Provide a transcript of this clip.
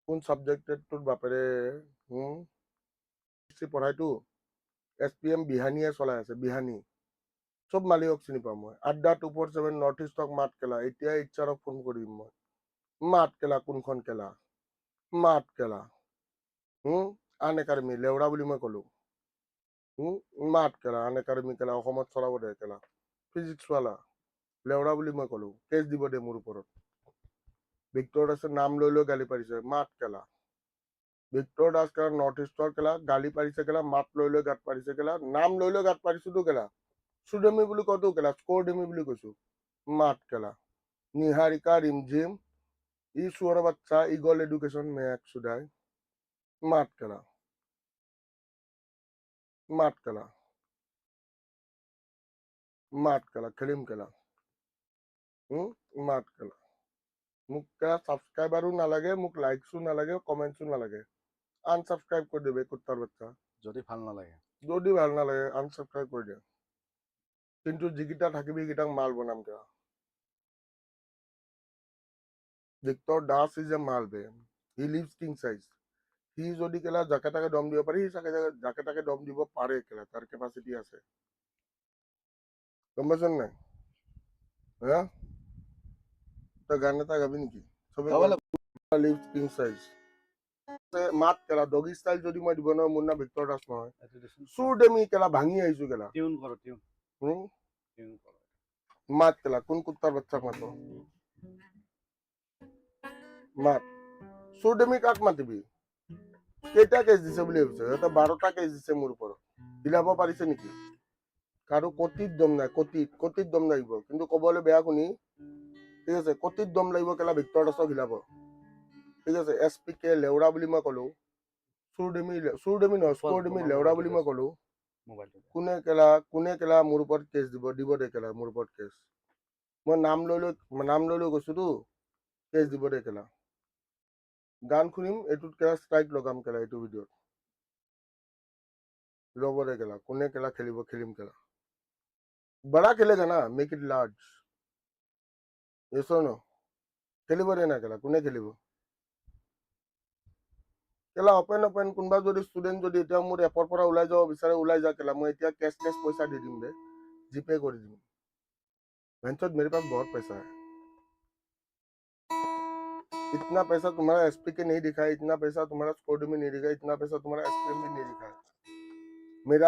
কোন সাবজেক্টেড তোর বাপেরে পঢ়াইতো SPM বিহানীয়ে চলাই আছে বিহানী চব মালিকক চিনি পাওঁ মই আড্ডা 247 নৰ্থ ইষ্টক মাত কেলা এতিয়া ইচ্ছাৰক ফোন কৰিম মই মাত কেলা কোনখন কেলা মাত কেলা আন একাডেমি লেউৰা বুলি মই কলো মাত কেলা আন একাডেমি কেলা অসমত চলাব দে কেলা ফিজিক্সৱালা লেউৰা বুলি মই কলো কেছ দিব দে মোৰ ওপৰত ভিক্টৰ দাসে নাম লৈ লৈ গালি পাৰিছে মাত কেলা ভিক্টৰ দাস কেলা নৰ্থ ইষ্টৰ কেলা গালি পাৰিছে কেলা মাত লৈ লৈ গাত পাৰিছে কেলা নাম লৈ লৈ গাত পাৰিছোতো কেলা সুডেমি বুলি কতো কেলা স্কোৰ ডেমি বুলি কৈছো মাত কেলা নিহাৰিকা ৰিমঝিম ই চুয়ার বাচ্চা ইগল এডুকেশন में एक सुधाय मात केला खेलिम केला मात केला मुक केला সাবস্ক্রাইবারও নালাগে মুক লাইকসও নালাগে কমেন্টসও নালাগে আনসাবস্ক্রাইব করে দেবে কুত্তার বাচ্চা যদি ভাল নালাগে আনসাবস্ক্রাইব করে দে কিন্তু যিকিটা থাকিবি কিটাক মাল বনাম কেলা ভিক্টর দাস ইজ এ মাল বে হি লিভস কিং সাইজ সি যদি কেলা যাকে তাকে দম দিব পারে যাকে তাকে দম দিব পারে কেলা তার ক্যাপাসিটি আছে গম পাইছ নাই হ্যাঁ তা গান এটা গাবি নেকি সবে লিভস কিং সাইজ মাত কেলা ডগি স্টাইল যদি মই দিব নোৱাৰো মোৰ নাম ভিক্টৰ দাস নহয় চুৰ ডেমি কেলা ভাঙি আহিছো কেলা টিউন কৰো টিউন কৰো মাত কেলা কোন কুত্তাৰ বাচ্চাক মাতো মাত চুৰ ডেমি কাক মাতিবি কেইটা কেছ দিছে বুলি ভাবিছ সিহঁতে 12টা কেছ দিছে মোৰ ওপৰত হিলাব পাৰিছে নেকি কাৰো কতিত দম নাই কতিত দম লাগিব কিন্তু কবলৈ বেয়া শুনি ঠিক আছে কতিত দম লাগিব কেলা ভিক্টৰ দাসক হিলাব ঠিক আছে SPK লেউৰা বুলি মই কলো চুৰ ডেমি নহয় স্কোৰ ডেমি লেউৰা বুলি মই কলো কোনে কেলা মোৰ ওপৰত কেছ দিব দে কেলা মোৰ ওপৰত কেছ মই নাম লৈ লৈ গৈছোতো কেছ দিব দে কেলা গান শুনিম এইটোত কেলা ষ্ট্ৰাইক লগাম কেলা এইটো ভিডিঅ'ত ল'ব দে কেলা কোনে কেলা খেলিম কেলা बड़ा खेलेगा ना मेक इट लार्ज ये सुनो খেলিব দে না কেলা কোনে খেলিব কেলা অপেন কোনোবা যদি ষ্টুডেণ্ট যদি এতিয়া মোৰ এপৰ পৰা ওলাই যাব বিচাৰে ওলাই যা কেলা মই এতিয়া কেছ পইচা দি দিম দে জিপে কৰি দিম ভেঞ্চত मेरे पास बहुत पैसा है इतना पैसा तुम्हारा SPK नहीं दिखा है इतना पैसा तुम्हारा स्कोर में नहीं दिखा इतना पैसा तुम्हारा SPM भी नहीं दिखा है मेरा